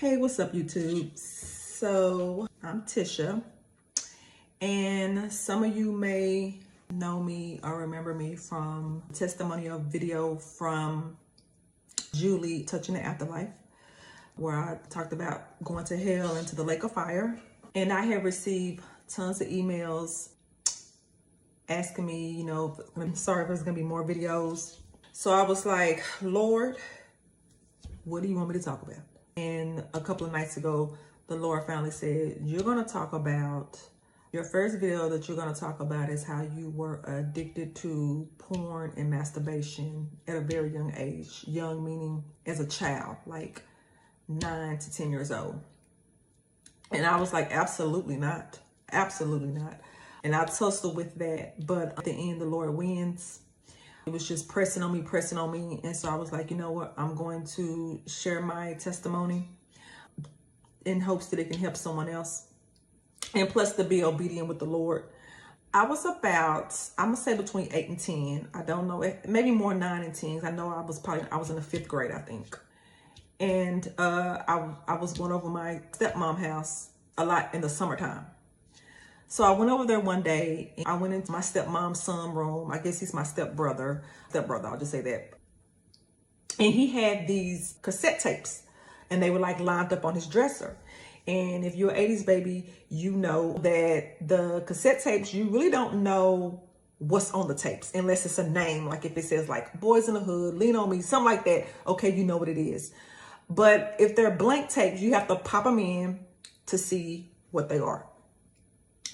Hey, what's up, YouTube? So I'm Tisha, and some of you may know me or remember me from a testimonial video from Julie, Touching The Afterlife, where I talked about going to hell and to the lake of fire. And I have received tons of emails asking me, I'm sorry if there's gonna be more videos. So I was like, Lord, what do you want me to talk about? And a couple of nights ago, the Lord finally said, you're going to talk about, your first video that you're going to talk about is how you were addicted to porn and masturbation at a very young age. Young meaning as a child, like 9 to 10 years old. And I was like, absolutely not. Absolutely not. And I tussled with that. But at the end, the Lord wins. It was just pressing on me. And so I was like, you know what? I'm going to share my testimony in hopes that it can help someone else. And plus to be obedient with the Lord. I was about, I'm going to say between 8 and 10. I don't know, maybe more 9 and 10. I know I was in the 5th grade, I think. And I was going over my stepmom's house a lot in the summertime. So I went over there one day and I went into my stepmom's son room. I guess he's my stepbrother, I'll just say that. And he had these cassette tapes and they were like lined up on his dresser. And if you're an 80s baby, you know that the cassette tapes, you really don't know what's on the tapes unless it's a name. Like if it says like Boys in the Hood, Lean on Me, something like that. Okay, you know what it is. But if they're blank tapes, you have to pop them in to see what they are.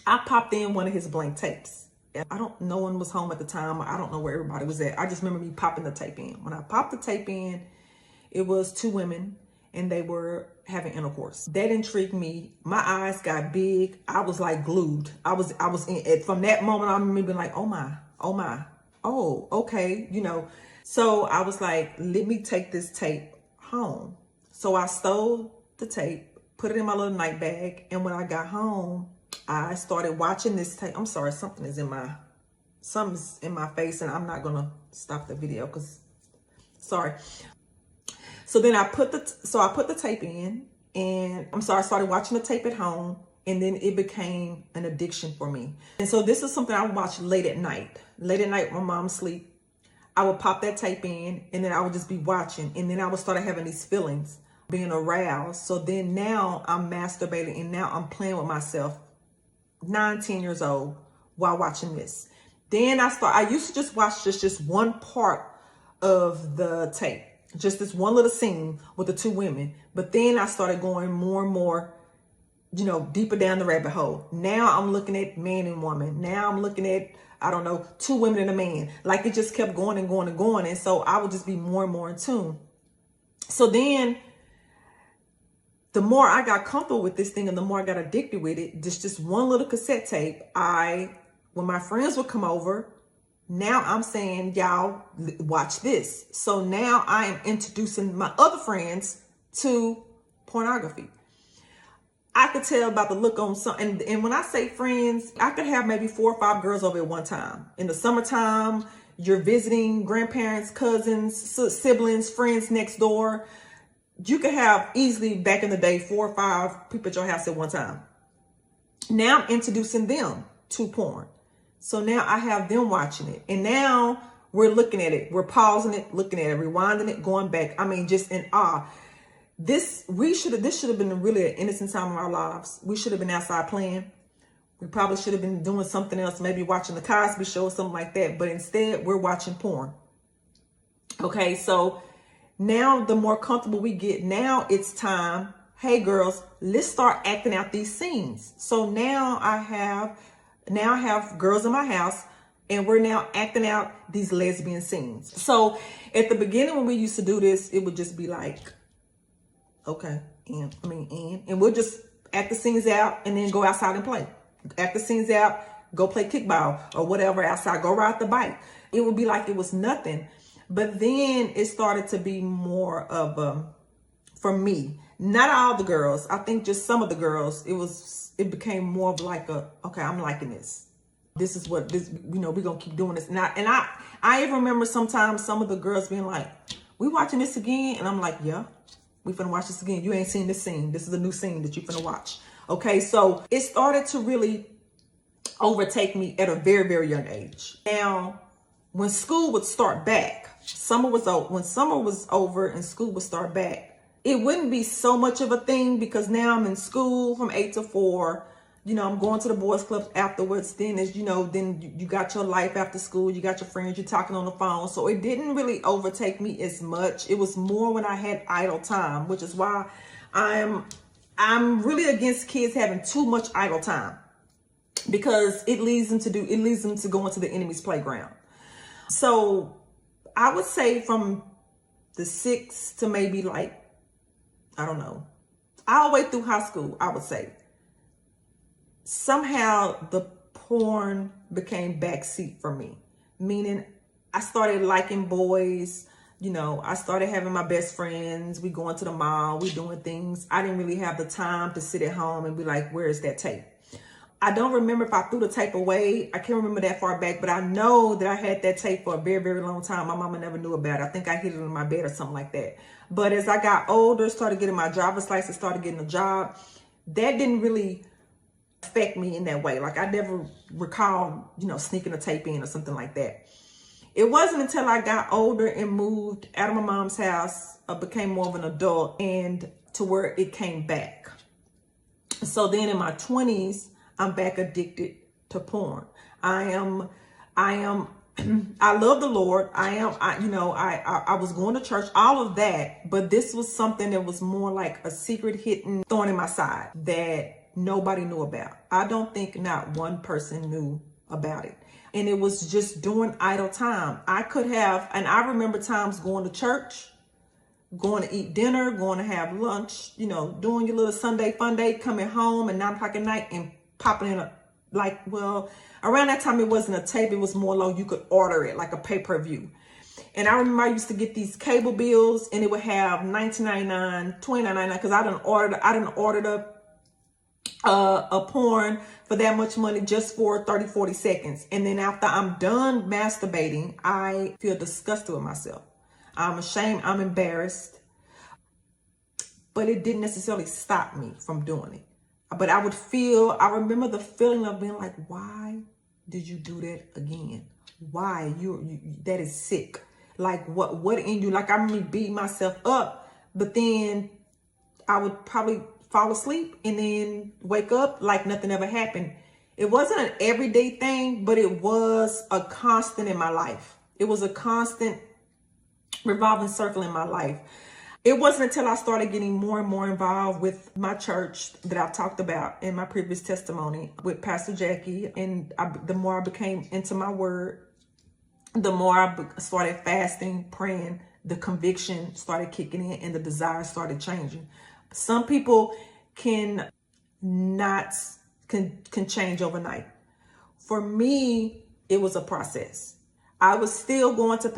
I popped in one of his blank tapes. No one was home at the time. I don't know where everybody was at. I just remember me popping the tape in. When I popped the tape in, it was 2 women and they were having intercourse. That intrigued me. My eyes got big. I was like glued. I was in, from that moment, I remember being like, oh my, oh, okay. So I was like, let me take this tape home. So I stole the tape, put it in my little night bag. And when I got home, I started watching this tape. I'm sorry, something's in my face and I'm not gonna stop the video because, sorry. So then I put the tape in and I started watching the tape at home and then it became an addiction for me. And so this is something I would watch late at night. Late at night when mom's asleep, I would pop that tape in and then I would just be watching and then I would start having these feelings, being aroused. So then now I'm masturbating and now I'm playing with myself. 9, 10 years old while watching this. Then I used to just watch just one part of the tape, just this one little scene with the 2 women. But then I started going more and more, deeper down the rabbit hole. Now I'm looking at man and woman. Now I'm looking at, 2 women and a man. Like it just kept going and going and going. And so I would just be more and more in tune. So then the more I got comfortable with this thing and the more I got addicted with it, just one little cassette tape, when my friends would come over, now I'm saying, y'all, watch this. So now I am introducing my other friends to pornography. I could tell about the look on some, and when I say friends, I could have maybe 4 or 5 girls over at one time. In the summertime, you're visiting grandparents, cousins, siblings, friends next door. You could have easily back in the day 4 or 5 people at your house at one time. Now I'm introducing them to porn. So now I have them watching it. And now we're looking at it. We're pausing it, looking at it, rewinding it, going back. I mean, just in awe. This should have been really an innocent time of our lives. We should have been outside playing. We probably should have been doing something else, maybe watching the Cosby Show or something like that. But instead, we're watching porn. Okay, so now the more comfortable we get, now it's time, hey girls, let's start acting out these scenes. So now I have girls in my house and we're now acting out these lesbian scenes. So at the beginning when we used to do this, it would just be like, okay, and we'll just act the scenes out and then go outside and play. Act the scenes out, go play kickball or whatever outside, go ride the bike. It would be like it was nothing. But then it started to be more of for me, not all the girls. I think just some of the girls, it became more of like okay, I'm liking this. This is what we're gonna keep doing this. And I even remember sometimes some of the girls being like, we watching this again? And I'm like, yeah. We finna watch this again. You ain't seen this scene. This is a new scene that you finna watch. Okay, so it started to really overtake me at a very, very young age. Now, when school would start back, when summer was over and school would start back, it wouldn't be so much of a thing because now I'm in school from 8 to 4. You know, I'm going to the boys club afterwards. Then as you know, then you got your life after school. You got your friends. You're talking on the phone. So it didn't really overtake me as much. It was more when I had idle time, which is why I'm really against kids having too much idle time, because it leads them to go into the enemy's playground. So I would say from the 6 to maybe like, I don't know, all the way through high school, I would say. Somehow the porn became backseat for me, meaning I started liking boys. You know, I started having my best friends. We going to the mall, we doing things. I didn't really have the time to sit at home and be like, where is that tape? I don't remember if I threw the tape away. I can't remember that far back, but I know that I had that tape for a very, very long time. My mama never knew about it. I think I hid it in my bed or something like that. But as I got older, started getting my driver's license, started getting a job, that didn't really affect me in that way. Like I never recall, you know, sneaking a tape in or something like that. It wasn't until I got older and moved out of my mom's house, became more of an adult, and to where it came back. So then in my 20s, I'm back addicted to porn. I love the Lord. I was going to church, all of that, but this was something that was more like a secret hidden thorn in my side that nobody knew about. I don't think not one person knew about it. And it was just during idle time. I remember times going to church, going to eat dinner, going to have lunch, you know, doing your little Sunday fun day, coming home at 9 o'clock at night and popping in around that time it wasn't a tape, it was more like you could order it like a pay-per-view. And I remember I used to get these cable bills and it would have $19.99, $29.99, because I didn't order a porn for that much money just for 30-40 seconds. And then after I'm done masturbating, I feel disgusted with myself. I'm ashamed, I'm embarrassed, but it didn't necessarily stop me from doing it. But I remember the feeling of being like, why did you do that again? Why? That is sick. Like what in you? Like I remember beating myself up, but then I would probably fall asleep and then wake up like nothing ever happened. It wasn't an everyday thing, but it was a constant in my life. It was a constant revolving circle in my life. It wasn't until I started getting more and more involved with my church that I've talked about in my previous testimony with Pastor Jackie. And the more I became into my word, the more I started fasting, praying, the conviction started kicking in and the desire started changing. Some people can change overnight. For me, it was a process. I was still going to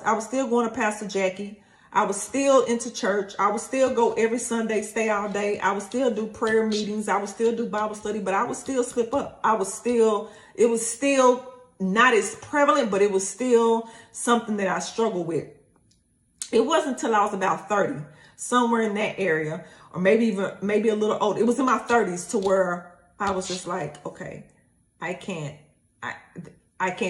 I was still going to Pastor Jackie. I was still into church. I would still go every Sunday, stay all day. I would still do prayer meetings. I would still do Bible study, but I would still slip up. It was still not as prevalent, but it was still something that I struggled with. It wasn't until I was about 30, somewhere in that area, or maybe a little older. It was in my 30s to where I was just like, okay, I can't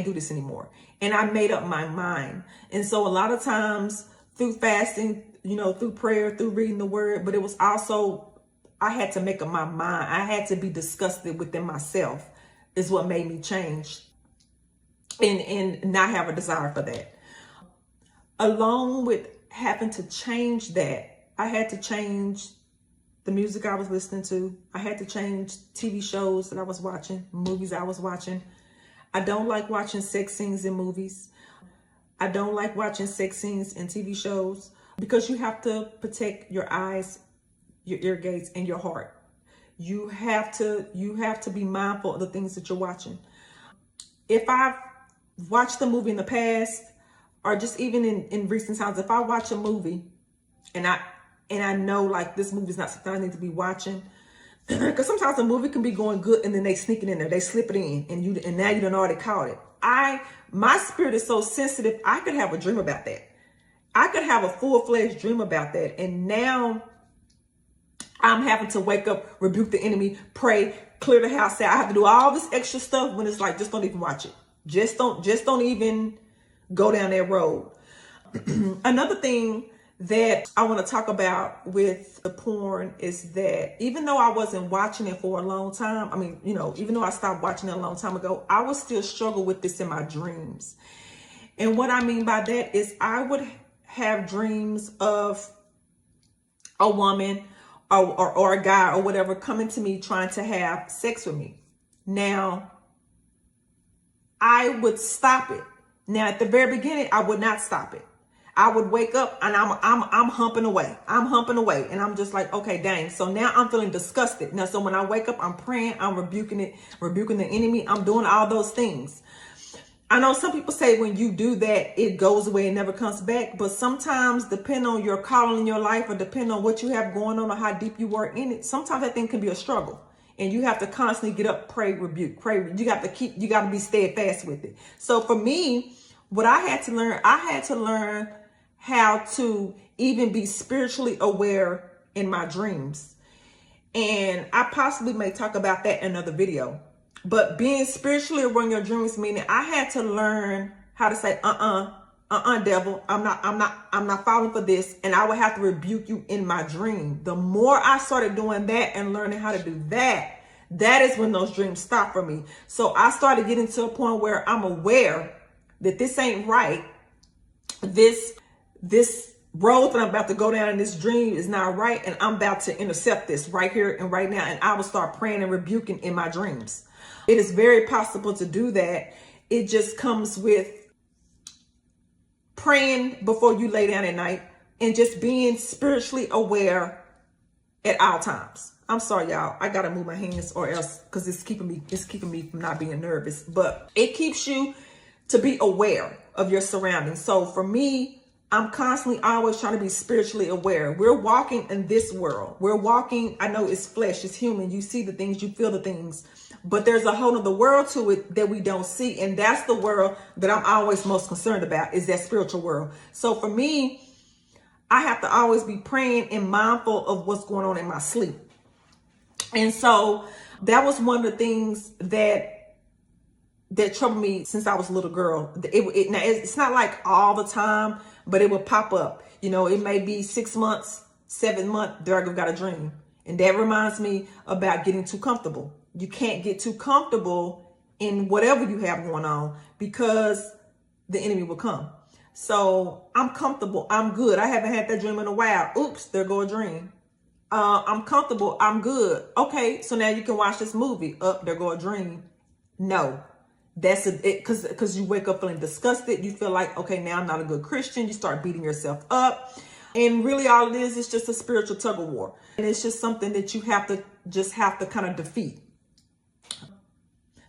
do this anymore. And I made up my mind. And so a lot of times through fasting, you know, through prayer, through reading the word, but it was also, I had to make up my mind. I had to be disgusted within myself is what made me change and not have a desire for that. Along with having to change that, I had to change the music I was listening to. I had to change TV shows that I was watching, movies I was watching. I don't like watching sex scenes in movies. I don't like watching sex scenes in TV shows because you have to protect your eyes, your ear gates, and your heart. You have to be mindful of the things that you're watching. If I've watched a movie in the past, or just even in recent times, if I watch a movie and I know like this movie's not something I need to be watching, because sometimes a movie can be going good and then they sneak it in there, they slip it in, and now you done already caught it. My spirit is so sensitive, I could have a dream about that. I could have a full-fledged dream about that. And now I'm having to wake up, rebuke the enemy, pray, clear the house out. I have to do all this extra stuff when it's like, just don't even watch it. Just don't even go down that road. Another thing that I want to talk about with the porn is that even though I wasn't watching it for a long time, I mean, even though I stopped watching it a long time ago, I would still struggle with this in my dreams. And what I mean by that is I would have dreams of a woman or a guy or whatever coming to me trying to have sex with me. Now, I would stop it. Now, at the very beginning, I would not stop it. I would wake up and I'm humping away. I'm humping away. And I'm just like, okay, dang. So now I'm feeling disgusted. Now, so when I wake up, I'm praying, I'm rebuking the enemy. I'm doing all those things. I know some people say when you do that, it goes away and never comes back. But sometimes, depending on your calling in your life or depending on what you have going on or how deep you were in it, sometimes that thing can be a struggle. And you have to constantly get up, pray, rebuke, pray. You got to be steadfast with it. So for me, what I had to learn how to even be spiritually aware in my dreams. And I possibly may talk about that in another video. But being spiritually aware in your dreams, meaning I had to learn how to say, devil, I'm not falling for this. And I would have to rebuke you in my dream. The more I started doing that and learning how to do that, that is when those dreams stopped for me. So I started getting to a point where I'm aware that this ain't right. This road that I'm about to go down in this dream is not right. And I'm about to intercept this right here and right now. And I will start praying and rebuking in my dreams. It is very possible to do that. It just comes with praying before you lay down at night and just being spiritually aware at all times. I'm sorry, y'all. I got to move my hands or else because it's keeping me from not being nervous. But it keeps you to be aware of your surroundings. So for me, I'm constantly always trying to be spiritually aware. We're walking in this world. We're walking, I know it's flesh, it's human. You see the things, you feel the things. But there's a whole other world to it that we don't see. And that's the world that I'm always most concerned about, is that spiritual world. So for me, I have to always be praying and mindful of what's going on in my sleep. And so that was one of the things that troubled me since I was a little girl. Now it's not like all the time, but it would pop up. It may be 6 months, 7 months, there I got a dream. And that reminds me about getting too comfortable. You can't get too comfortable in whatever you have going on because the enemy will come. So I'm comfortable. I'm good. I haven't had that dream in a while. Oops, there go a dream. I'm comfortable. I'm good. Okay, so now you can watch this movie. There go a dream. No, that's it, because you wake up feeling disgusted. You feel like, okay, now I'm not a good Christian. You start beating yourself up. And really all it is just a spiritual tug of war. And it's just something that you have to kind of defeat.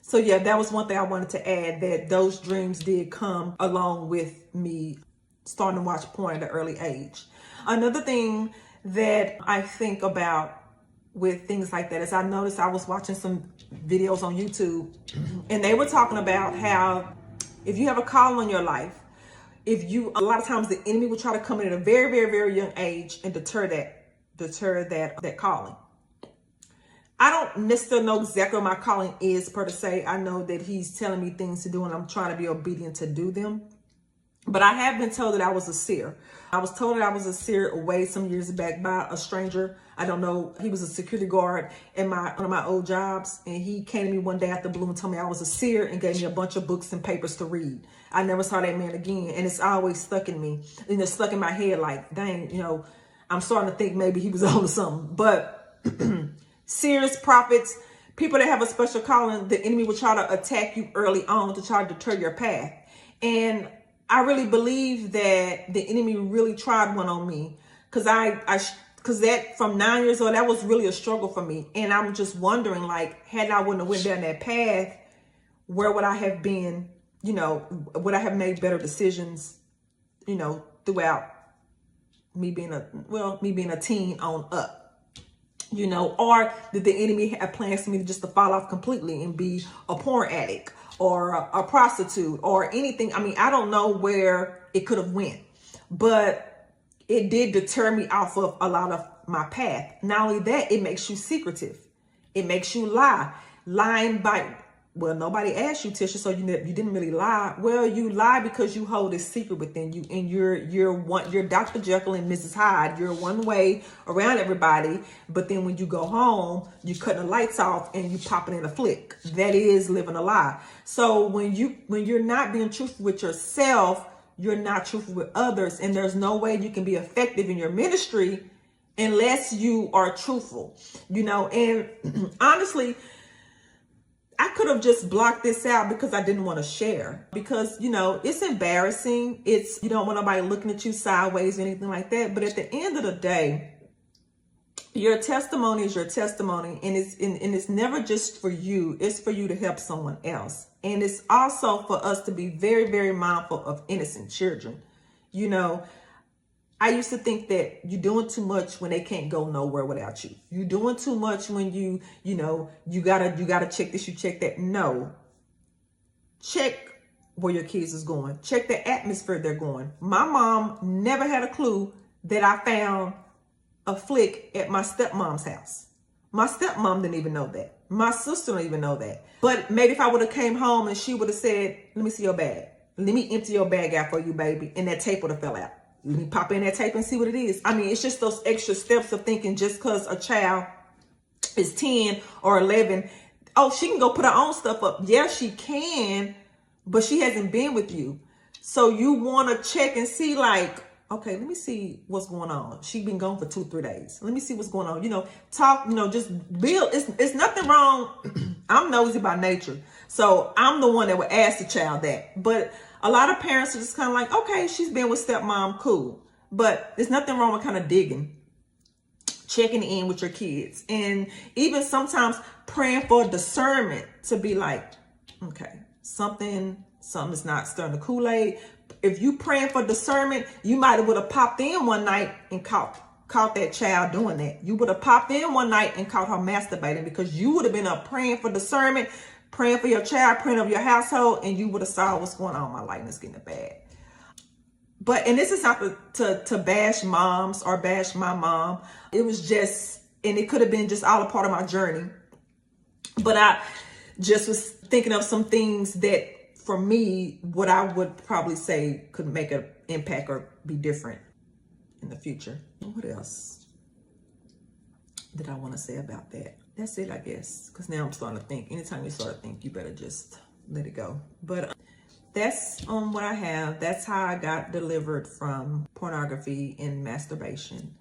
So yeah, that was one thing I wanted to add, that those dreams did come along with me starting to watch porn at an early age. Another thing that I think about with things like that is I noticed I was watching some videos on YouTube and they were talking about how if you have a call on your life, a lot of times the enemy will try to come in at a very, very, very young age and deter that calling. I don't necessarily know exactly what my calling is per se. I know that he's telling me things to do and I'm trying to be obedient to do them. But I have been told that I was a seer. I was told that I was a seer away some years back by a stranger. I don't know. He was a security guard in one of my old jobs. And he came to me one day after blue and told me I was a seer and gave me a bunch of books and papers to read. I never saw that man again. And it's always stuck in me. And it's stuck in my head like, dang, I'm starting to think maybe he was on to something. But seers, prophets, people that have a special calling, the enemy will try to attack you early on to try to deter your path. And I really believe that the enemy really tried one on me because that from 9 years old, that was really a struggle for me. And I'm just wondering, like, had I wouldn't have went down that path, where would I have been, would I have made better decisions, throughout me being a teen on up. Or did the enemy have plans for me just to fall off completely and be a porn addict or a prostitute or anything? I mean, I don't know where it could have went, but it did deter me off of a lot of my path. Not only that, it makes you secretive. It makes you lie. Lying by, well, nobody asked you, Tisha, so you didn't really lie. Well, you lie because you hold a secret within you, and you're Dr. Jekyll and Mrs. Hyde. You're one way around everybody, but then when you go home, you cutting the lights off and you popping in a flick. That is living a lie. So when you're not being truthful with yourself, you're not truthful with others, and there's no way you can be effective in your ministry unless you are truthful, and honestly, I could have just blocked this out because I didn't want to share, because, it's embarrassing. You don't want nobody looking at you sideways or anything like that. But at the end of the day, your testimony is your testimony, and it's never just for you. It's for you to help someone else. And it's also for us to be very, very mindful of innocent children. I used to think that you're doing too much when they can't go nowhere without you. You're doing too much when you gotta check this, you check that. No. Check where your kids is going. Check the atmosphere they're going. My mom never had a clue that I found a flick at my stepmom's house. My stepmom didn't even know that. My sister didn't even know that. But maybe if I would have came home and she would have said, let me see your bag. Let me empty your bag out for you, baby. And that tape would have fell out. Let me pop in that tape and see what it is. I mean, it's just those extra steps of thinking just because a child is 10 or 11, oh, she can go put her own stuff up. Yeah, she can, but she hasn't been with you. So you want to check and see, like, okay, let me see what's going on. She's been gone for 2-3 days. Let me see what's going on. Talk, just build. It's nothing wrong. I'm nosy by nature. So I'm the one that would ask the child that. But a lot of parents are just kind of like, okay, she's been with stepmom, cool. But there's nothing wrong with kind of digging, checking in with your kids. And even sometimes praying for discernment to be like, okay, something's not stirring the Kool-Aid. If you praying for discernment, you might would have popped in one night and caught that child doing that. You would have popped in one night and caught her masturbating, because you would have been up praying for discernment, praying for your child, praying over your household, and you would have saw what's going on. My likeness getting bad. And this is not to bash moms or bash my mom. It was just, and it could have been just all a part of my journey. But I just was thinking of some things that, for me, what I would probably say could make an impact or be different in the future. What else did I want to say about that? That's it, I guess, because now I'm starting to think. Anytime you start to think, you better just let it go. But that's what I have. That's how I got delivered from pornography and masturbation,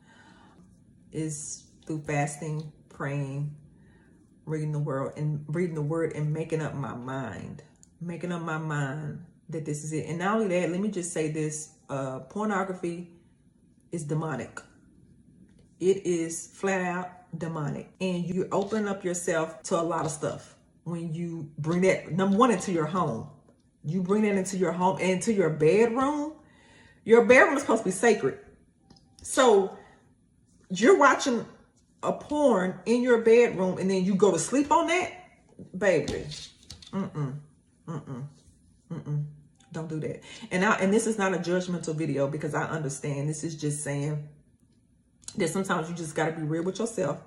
is through fasting, praying, reading the word and making up my mind that this is it. And not only that, let me just say this, pornography is demonic. It is flat out demonic, and you open up yourself to a lot of stuff when you bring that, number one, into your home. You bring that into your home and into your bedroom. Your bedroom is supposed to be sacred. So you're watching a porn in your bedroom and then you go to sleep on that, baby. Don't do that. And this is not a judgmental video, because I understand. This is just saying that sometimes you just got to be real with yourself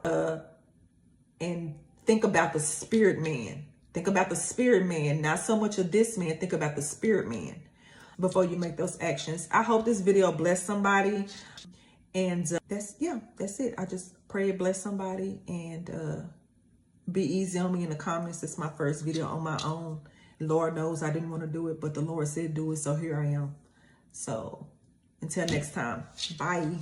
and think about the spirit man. Think about the spirit man, not so much of this man. Think about the spirit man before you make those actions. I hope this video blessed somebody. And that's it. I just pray it bless somebody, and be easy on me in the comments. It's my first video on my own. Lord knows I didn't want to do it, but the Lord said do it, so here I am. So until next time, bye.